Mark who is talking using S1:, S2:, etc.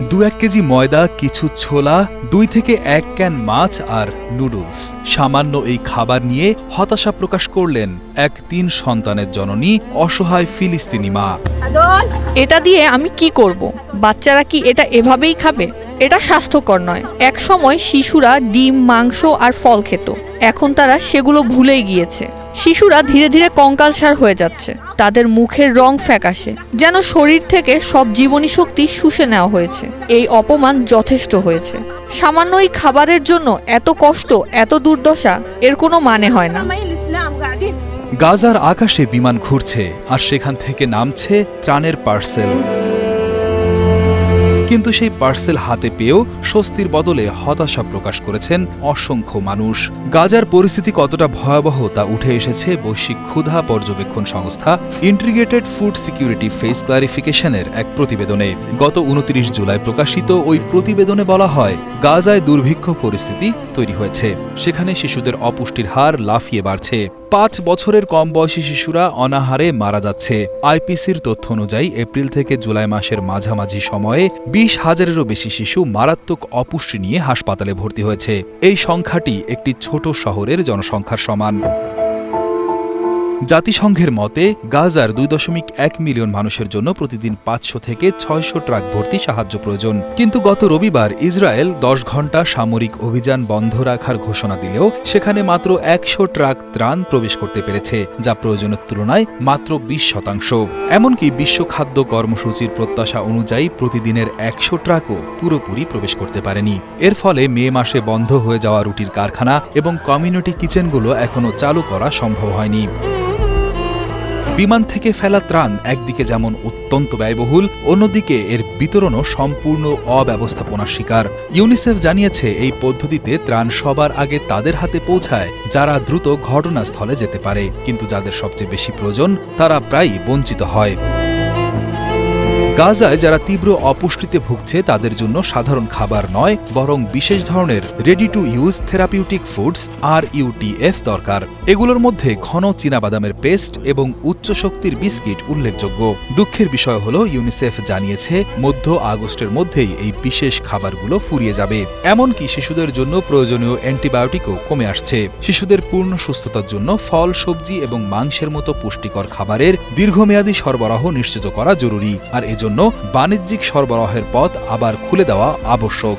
S1: 2-1 KG ময়দা, কিছু ছোলা, 2 থেকে 1 ক্যান মাছ আর নুডলস। সামান্য এই খাবার নিয়ে হতাশা প্রকাশ করলেন এক 3 সন্তানের জননী অসহায় ফিলিস্তিনি মা।
S2: এটা দিয়ে আমি কি করব? বাচ্চারা কি এটা এভাবেই খাবে? এটা স্বাস্থ্যকর নয়। এক সময় শিশুরা ডিম, মাংস আর ফল খেত, এখন তারা সেগুলো ভুলেই গিয়েছে। শিশুরা ধীরে ধীরে কঙ্কালসার হয়ে যাচ্ছে, তাদের মুখের রং ফ্যাকাশে, যেন শরীর থেকে সব জীবনী শক্তি শুষে নেওয়া হয়েছে। এই অপমান যথেষ্ট হয়েছে। সামান্য এই খাবারের জন্য এত কষ্ট, এত দুর্দশা, এর কোনো মানে হয় না।
S1: গাজার আকাশে বিমান ঘুরছে আর সেখান থেকে নামছে ত্রাণের পার্সেল, কিন্তু সেই পার্সেল হাতে পেয়েও স্বস্তির বদলে হতাশা প্রকাশ করেছেন অসংখ্য মানুষ। গাজার পরিস্থিতি কতটা ভয়াবহ তা উঠে এসেছে বৈশ্বিক ক্ষুধা পর্যবেক্ষণ সংস্থা ইন্টিগ্রেটেড ফুড সিকিউরিটি ফেস ক্লারিফিকেশনের এক প্রতিবেদনে। গত 29 জুলাই প্রকাশিত ওই প্রতিবেদনে বলা হয়, গাজায় দুর্ভিক্ষ পরিস্থিতি তৈরি হয়েছে, সেখানে শিশুদের অপুষ্টির হার লাফিয়ে বাড়ছে। 5 বছরের কম বয়সী শিশুরা অনাহারে মারা যাচ্ছে। আইপিসির তথ্য অনুযায়ী এপ্রিল থেকে জুলাই মাসের মাঝামাঝি সময়ে 20,000-এরও বেশি শিশু মারাত্মক অপুষ্টি নিয়ে হাসপাতালে ভর্তি হয়েছে। এই সংখ্যাটি একটি ছোট শহরের জনসংখ্যার সমান। জাতিসংঘের মতে গাজার 2.1 মিলিয়ন মানুষের জন্য প্রতিদিন 500 থেকে 600 ট্রাক ভর্তি সাহায্য প্রয়োজন। কিন্তু গত রবিবার ইসরায়েল 10 ঘণ্টা সামরিক অভিযান বন্ধ রাখার ঘোষণা দিলেও সেখানে মাত্র 100 ট্রাক ত্রাণ প্রবেশ করতে পেরেছে, যা প্রয়োজনের তুলনায় মাত্র 20%। এমনকি বিশ্ব খাদ্য কর্মসূচির প্রত্যাশা অনুযায়ী প্রতিদিনের 100 ট্রাকও পুরোপুরি প্রবেশ করতে পারেনি। এর ফলে মে মাসে বন্ধ হয়ে যাওয়া রুটির কারখানা এবং কমিউনিটি কিচেনগুলো এখনও চালু করা সম্ভব হয়নি। বিমান থেকে ফেলা ত্রাণ একদিকে যেমন অত্যন্ত ব্যয়বহুল, অন্যদিকে এর বিতরণও সম্পূর্ণ অব্যবস্থাপনার শিকার। ইউনিসেফ জানিয়েছে, এই পদ্ধতিতে ত্রাণ সবার আগে তাদের হাতে পৌঁছায় যারা দ্রুত ঘটনাস্থলে যেতে পারে, কিন্তু যাদের সবচেয়ে বেশি প্রয়োজন তারা প্রায়ই বঞ্চিত হয়। গাজায় যারা তীব্র অপুষ্টিতে ভুগছে তাদের জন্য সাধারণ খাবার নয়, বরং বিশেষ ধরনের ready to use therapeutic foods RUTF দরকার। এগুলোর মধ্যে ঘন চীনাবাদামের পেস্ট এবং উচ্চ শক্তির বিস্কিট উল্লেখযোগ্য। দুঃখের বিষয় হল, ইউনিসেফ জানিয়েছে মধ্য আগস্টের মধ্যেই এই বিশেষ খাবারগুলো ফুরিয়ে যাবে। এমনকি শিশুদের জন্য প্রয়োজনীয় অ্যান্টিবায়োটিকও কমে আসছে। শিশুদের পূর্ণ সুস্থতার জন্য ফল, সবজি এবং মাংসের মতো পুষ্টিকর খাবারের দীর্ঘমেয়াদী সরবরাহ নিশ্চিত করা জরুরি, আর এজন্য বাণিজ্যিক সরবরাহের পথ আবার খুলে দেওয়া আবশ্যক।